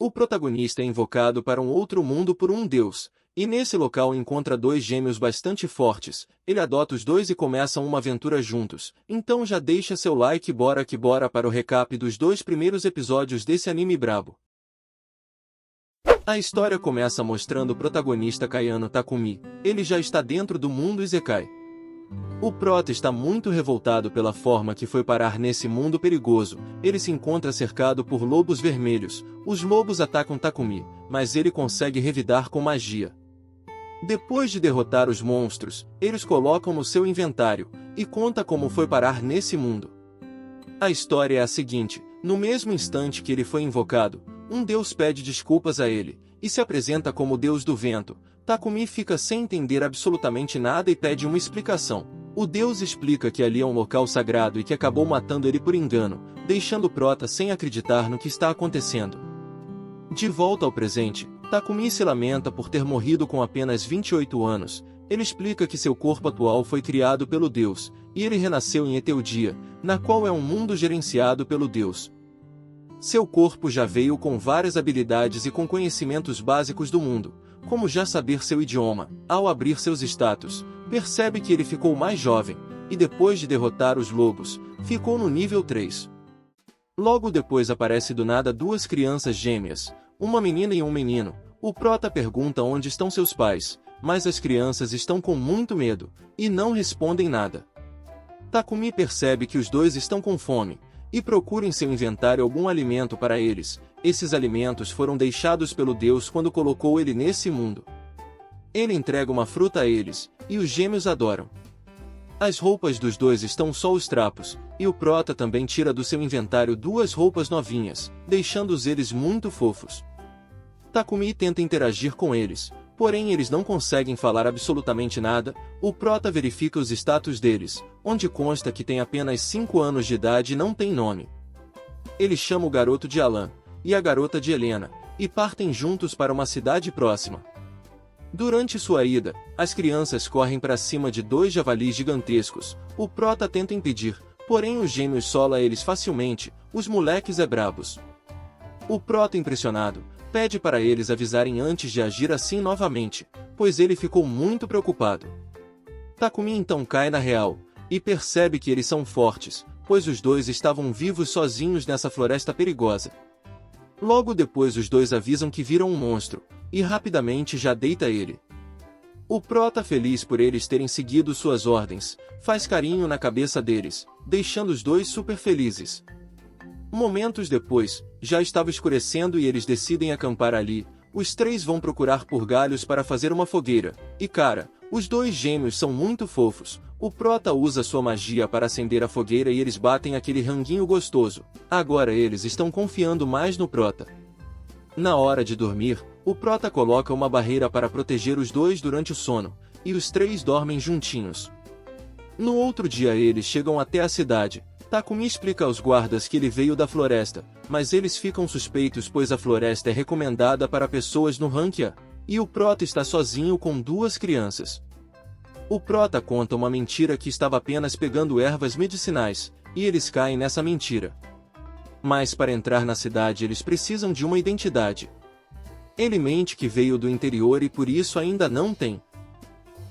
O protagonista é invocado para um outro mundo por um deus, e nesse local encontra dois gêmeos bastante fortes. Ele adota os dois e começam uma aventura juntos. Então já deixa seu like, bora que bora para o recap dos 2 primeiros episódios desse anime brabo. A história começa mostrando o protagonista Kayano Takumi. Ele já está dentro do mundo Isekai. O prota está muito revoltado pela forma que foi parar nesse mundo perigoso. Ele se encontra cercado por lobos vermelhos. Os lobos atacam Takumi, mas ele consegue revidar com magia. Depois de derrotar os monstros, eles colocam no seu inventário, e conta como foi parar nesse mundo. A história é a seguinte: no mesmo instante que ele foi invocado, um deus pede desculpas a ele, e se apresenta como deus do vento. Takumi fica sem entender absolutamente nada e pede uma explicação. O deus explica que ali é um local sagrado e que acabou matando ele por engano, deixando o prota sem acreditar no que está acontecendo. De volta ao presente, Takumi se lamenta por ter morrido com apenas 28 anos. Ele explica que seu corpo atual foi criado pelo deus, e ele renasceu em Eteudia, na qual é um mundo gerenciado pelo deus. Seu corpo já veio com várias habilidades e com conhecimentos básicos do mundo, como já saber seu idioma. Ao abrir seus status, percebe que ele ficou mais jovem, e depois de derrotar os lobos, ficou no nível 3. Logo depois aparece do nada 2 crianças gêmeas, uma menina e um menino. O prota pergunta onde estão seus pais, mas as crianças estão com muito medo, e não respondem nada. Takumi percebe que os dois estão com fome, e procura em seu inventário algum alimento para eles. Esses alimentos foram deixados pelo deus quando colocou ele nesse mundo. Ele entrega uma fruta a eles, e os gêmeos adoram. As roupas dos dois estão só os trapos, e o prota também tira do seu inventário 2 roupas novinhas, deixando-os eles muito fofos. Takumi tenta interagir com eles, porém eles não conseguem falar absolutamente nada. O prota verifica os status deles, onde consta que tem apenas 5 anos de idade e não tem nome. Ele chama o garoto de Alan, e a garota de Helena, e partem juntos para uma cidade próxima. Durante sua ida, as crianças correm para cima de 2 javalis gigantescos. O prota tenta impedir, porém os gêmeos sola eles facilmente. Os moleques é brabos. O prota, impressionado, pede para eles avisarem antes de agir assim novamente, pois ele ficou muito preocupado. Takumi então cai na real, e percebe que eles são fortes, pois os dois estavam vivos sozinhos nessa floresta perigosa. Logo depois os dois avisam que viram um monstro, e rapidamente já deita ele. O prota, feliz por eles terem seguido suas ordens, faz carinho na cabeça deles, deixando os dois super felizes. Momentos depois, já estava escurecendo e eles decidem acampar ali. Os 3 vão procurar por galhos para fazer uma fogueira. E cara, os 2 gêmeos são muito fofos. O prota usa sua magia para acender a fogueira e eles batem aquele ranguinho gostoso. Agora eles estão confiando mais no prota. Na hora de dormir, o prota coloca uma barreira para proteger os 2 durante o sono, e os 3 dormem juntinhos. No outro dia eles chegam até a cidade. Takumi explica aos guardas que ele veio da floresta, mas eles ficam suspeitos pois a floresta é recomendada para pessoas no rank A, e o prota está sozinho com 2 crianças. O prota conta uma mentira que estava apenas pegando ervas medicinais, e eles caem nessa mentira. Mas para entrar na cidade eles precisam de uma identidade. Ele mente que veio do interior e por isso ainda não tem.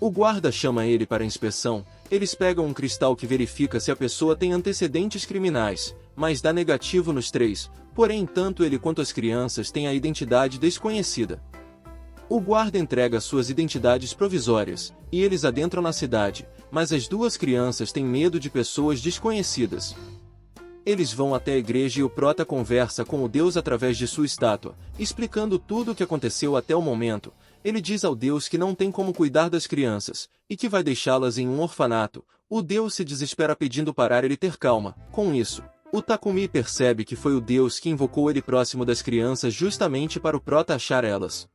O guarda chama ele para inspeção. Eles pegam um cristal que verifica se a pessoa tem antecedentes criminais, mas dá negativo nos 3, porém tanto ele quanto as crianças têm a identidade desconhecida. O guarda entrega suas identidades provisórias, e eles adentram na cidade, mas as 2 crianças têm medo de pessoas desconhecidas. Eles vão até a igreja e o prota conversa com o deus através de sua estátua, explicando tudo o que aconteceu até o momento. Ele diz ao deus que não tem como cuidar das crianças, e que vai deixá-las em um orfanato. O deus se desespera pedindo para ele ter calma. Com isso, o Takumi percebe que foi o deus que invocou ele próximo das crianças justamente para o prota achar elas.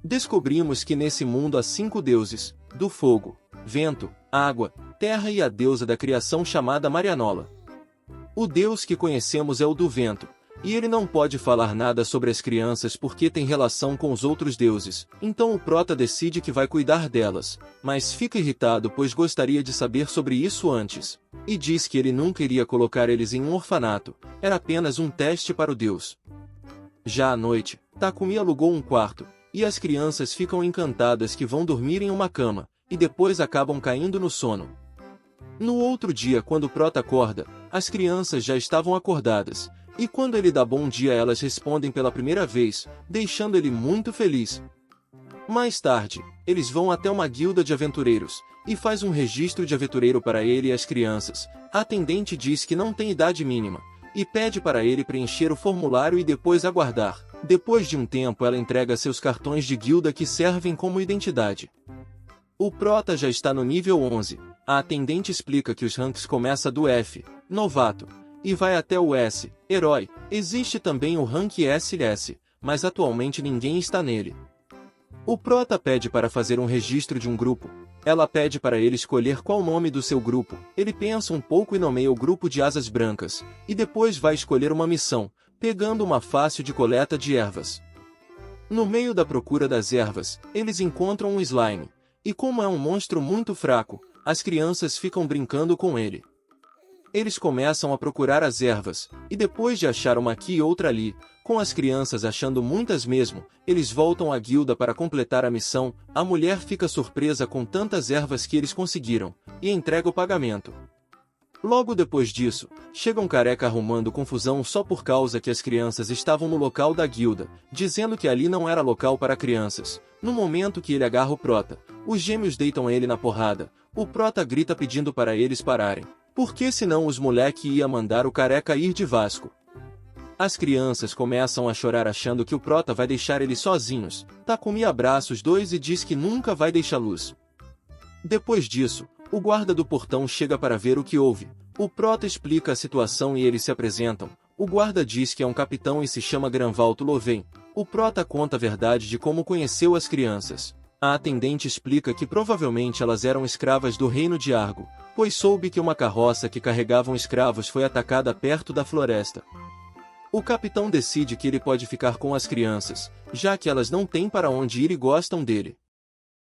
Descobrimos que nesse mundo há 5 deuses, do fogo, vento, água, terra e a deusa da criação chamada Marianola. O deus que conhecemos é o do vento, e ele não pode falar nada sobre as crianças porque tem relação com os outros deuses, então o prota decide que vai cuidar delas, mas fica irritado pois gostaria de saber sobre isso antes, e diz que ele nunca iria colocar eles em um orfanato, era apenas um teste para o deus. Já à noite, Takumi alugou um quarto, e as crianças ficam encantadas que vão dormir em uma cama, e depois acabam caindo no sono. No outro dia, quando o Prota acorda, as crianças já estavam acordadas, e quando ele dá bom dia elas respondem pela primeira vez, deixando ele muito feliz. Mais tarde, eles vão até uma guilda de aventureiros, e faz um registro de aventureiro para ele e as crianças. A atendente diz que não tem idade mínima, e pede para ele preencher o formulário e depois aguardar. Depois de um tempo ela entrega seus cartões de guilda que servem como identidade. O Prota já está no nível 11. A atendente explica que os ranks começam do F, novato, e vai até o S, herói. Existe também o rank SS, mas atualmente ninguém está nele. O Prota pede para fazer um registro de um grupo. Ela pede para ele escolher qual o nome do seu grupo. Ele pensa um pouco e nomeia o grupo de Asas Brancas, e depois vai escolher uma missão, pegando uma fácil de coleta de ervas. No meio da procura das ervas, eles encontram um slime, e como é um monstro muito fraco, as crianças ficam brincando com ele. Eles começam a procurar as ervas, e depois de achar uma aqui e outra ali, com as crianças achando muitas mesmo, eles voltam à guilda para completar a missão. A mulher fica surpresa com tantas ervas que eles conseguiram, e entrega o pagamento. Logo depois disso, chega um careca arrumando confusão só por causa que as crianças estavam no local da guilda, dizendo que ali não era local para crianças. No momento que ele agarra o Prota, os gêmeos deitam ele na porrada. O Prota grita pedindo para eles pararem, porque senão os moleque ia mandar o careca ir de Vasco. As crianças começam a chorar achando que o Prota vai deixar eles sozinhos. Takumi abraça os dois e diz que nunca vai deixar luz. Depois disso, o guarda do portão chega para ver o que houve. O Prota explica a situação e eles se apresentam. O guarda diz que é um capitão e se chama Granvaldo Louvain. O Prota conta a verdade de como conheceu as crianças. A atendente explica que provavelmente elas eram escravas do reino de Argo, pois soube que uma carroça que carregavam escravos foi atacada perto da floresta. O capitão decide que ele pode ficar com as crianças, já que elas não têm para onde ir e gostam dele.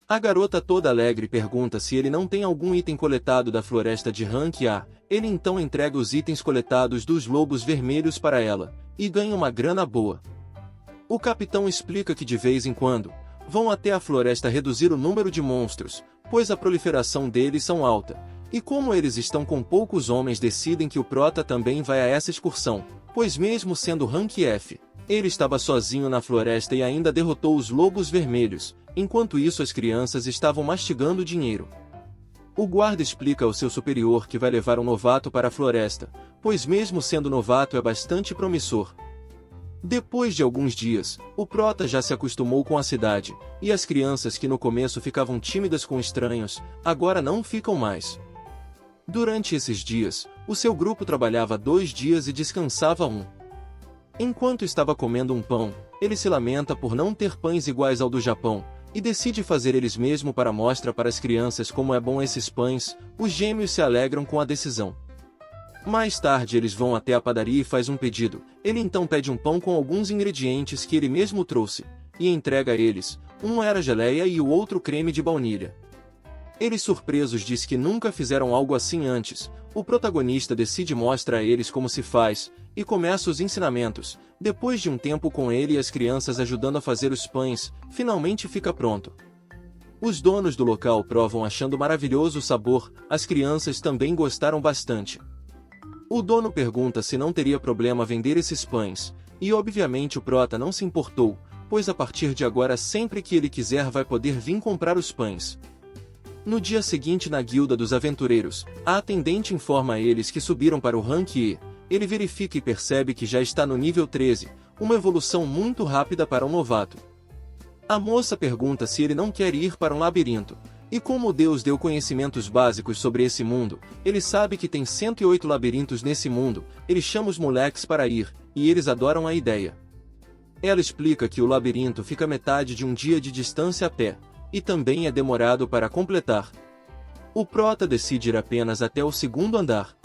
A garota toda alegre pergunta se ele não tem algum item coletado da floresta de Rank A. Ele então entrega os itens coletados dos lobos vermelhos para ela, e ganha uma grana boa. O capitão explica que de vez em quando, vão até a floresta reduzir o número de monstros, pois a proliferação deles são alta, e como eles estão com poucos homens decidem que o Prota também vai a essa excursão, pois mesmo sendo Rank F, ele estava sozinho na floresta e ainda derrotou os lobos vermelhos. Enquanto isso as crianças estavam mastigando dinheiro. O guarda explica ao seu superior que vai levar um novato para a floresta, pois mesmo sendo novato é bastante promissor. Depois de alguns dias, o Prota já se acostumou com a cidade, e as crianças que no começo ficavam tímidas com estranhos, agora não ficam mais. Durante esses dias, o seu grupo trabalhava 2 dias e descansava 1. Enquanto estava comendo um pão, ele se lamenta por não ter pães iguais ao do Japão, e decide fazer eles mesmo para mostrar para as crianças como é bom esses pães. Os gêmeos se alegram com a decisão. Mais tarde eles vão até a padaria e faz um pedido. Ele então pede um pão com alguns ingredientes que ele mesmo trouxe, e entrega a eles. Um era geleia e o outro creme de baunilha. Eles surpresos diz que nunca fizeram algo assim antes. O protagonista decide mostrar a eles como se faz, e começa os ensinamentos. Depois de um tempo com ele e as crianças ajudando a fazer os pães, finalmente fica pronto. Os donos do local provam achando maravilhoso o sabor, as crianças também gostaram bastante. O dono pergunta se não teria problema vender esses pães, e obviamente o Prota não se importou, pois a partir de agora sempre que ele quiser vai poder vir comprar os pães. No dia seguinte na guilda dos aventureiros, a atendente informa a eles que subiram para o rank E. Ele verifica e percebe que já está no nível 13, uma evolução muito rápida para um novato. A moça pergunta se ele não quer ir para um labirinto, e como Deus deu conhecimentos básicos sobre esse mundo, ele sabe que tem 108 labirintos nesse mundo, ele chama os moleques para ir, e eles adoram a ideia. Ela explica que o labirinto fica metade de um dia de distância a pé, e também é demorado para completar. O Prota decide ir apenas até o 2º andar.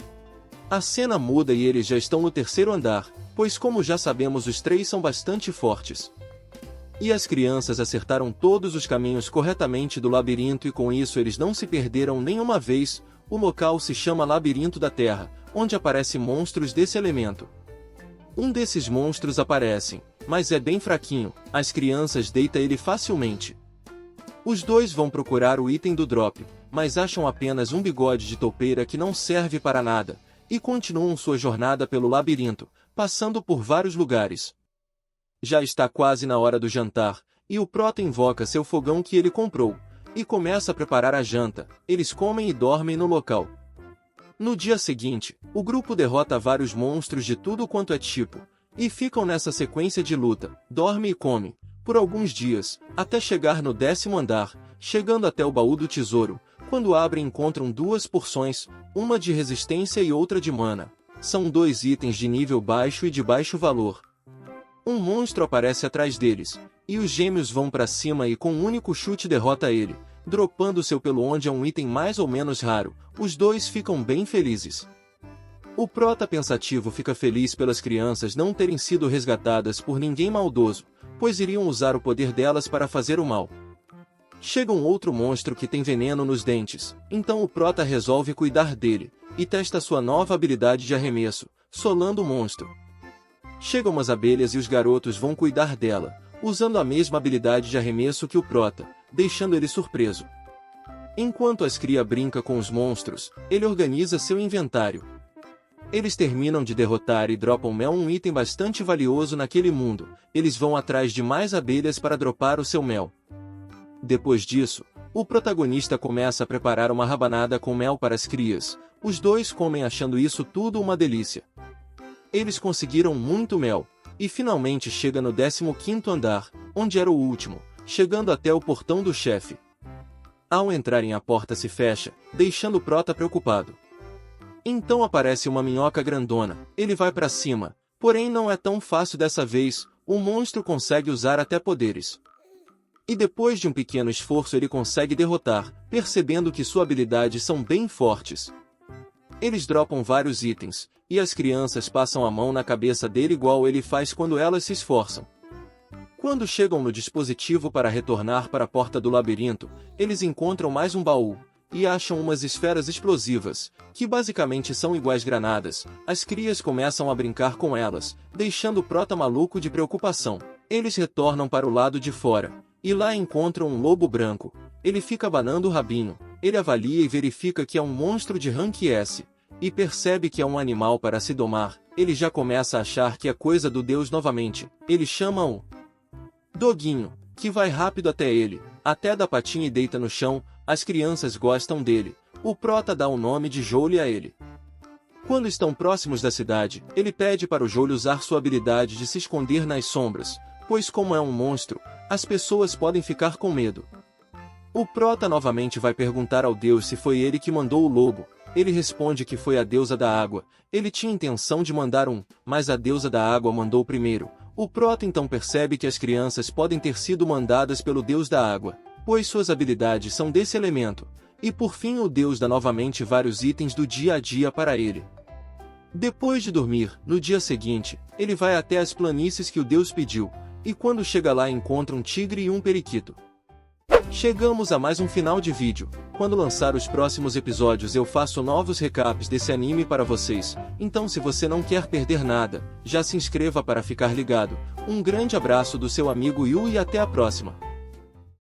A cena muda e eles já estão no 3º andar, pois como já sabemos os 3 são bastante fortes. E as crianças acertaram todos os caminhos corretamente do labirinto e com isso eles não se perderam nenhuma vez. O local se chama Labirinto da Terra, onde aparecem monstros desse elemento. Um desses monstros aparecem, mas é bem fraquinho, as crianças deitam ele facilmente. Os dois vão procurar o item do drop, mas acham apenas um bigode de toupeira que não serve para nada, e continuam sua jornada pelo labirinto, passando por vários lugares. Já está quase na hora do jantar, e o Prota invoca seu fogão que ele comprou, e começa a preparar a janta. Eles comem e dormem no local. No dia seguinte, o grupo derrota vários monstros de tudo quanto é tipo, e ficam nessa sequência de luta, dorme e come, por alguns dias, até chegar no 10º andar, chegando até o baú do tesouro. Quando abrem encontram duas porções, uma de resistência e outra de mana. São dois itens de nível baixo e de baixo valor. Um monstro aparece atrás deles, e os gêmeos vão para cima e com um único chute derrota ele, dropando seu pelo onde é um item mais ou menos raro. Os dois ficam bem felizes. O Prota pensativo fica feliz pelas crianças não terem sido resgatadas por ninguém maldoso, pois iriam usar o poder delas para fazer o mal. Chega um outro monstro que tem veneno nos dentes, então o Prota resolve cuidar dele, e testa sua nova habilidade de arremesso, solando o monstro. Chegam umas abelhas e os garotos vão cuidar dela, usando a mesma habilidade de arremesso que o Prota, deixando ele surpreso. Enquanto as cria brinca com os monstros, ele organiza seu inventário. Eles terminam de derrotar e dropam mel, um item bastante valioso naquele mundo. Eles vão atrás de mais abelhas para dropar o seu mel. Depois disso, o protagonista começa a preparar uma rabanada com mel para as crias. Os dois comem achando isso tudo uma delícia. Eles conseguiram muito mel, e finalmente chega no 15º andar, onde era o último, chegando até o portão do chefe. Ao entrarem a porta se fecha, deixando o Prota preocupado. Então aparece uma minhoca grandona, ele vai para cima, porém não é tão fácil dessa vez, o monstro consegue usar até poderes. E depois de um pequeno esforço ele consegue derrotar, percebendo que suas habilidades são bem fortes. Eles dropam vários itens, e as crianças passam a mão na cabeça dele igual ele faz quando elas se esforçam. Quando chegam no dispositivo para retornar para a porta do labirinto, eles encontram mais um baú, e acham umas esferas explosivas, que basicamente são iguais granadas. As crias começam a brincar com elas, deixando o Prota maluco de preocupação. Eles retornam para o lado de fora, e lá encontram um lobo branco. Ele fica abanando o rabinho, ele avalia e verifica que é um monstro de rank S, e percebe que é um animal para se domar. Ele já começa a achar que é coisa do deus novamente. Ele chama um doguinho, que vai rápido até ele, até dá patinha e deita no chão. As crianças gostam dele. O Prota dá o nome de Joule a ele. Quando estão próximos da cidade, ele pede para o Joule usar sua habilidade de se esconder nas sombras, pois como é um monstro, as pessoas podem ficar com medo. O Prota novamente vai perguntar ao deus se foi ele que mandou o lobo. Ele responde que foi a deusa da água. Ele tinha intenção de mandar mas a deusa da água mandou primeiro. O Prota então percebe que as crianças podem ter sido mandadas pelo deus da água, pois suas habilidades são desse elemento. E por fim o deus dá novamente vários itens do dia a dia para ele. Depois de dormir, no dia seguinte, ele vai até as planícies que o deus pediu, e quando chega lá encontra um tigre e um periquito. Chegamos a mais um final de vídeo. Quando lançar os próximos episódios eu faço novos recaps desse anime para vocês, então se você não quer perder nada, já se inscreva para ficar ligado. Um grande abraço do seu amigo Yu e até a próxima.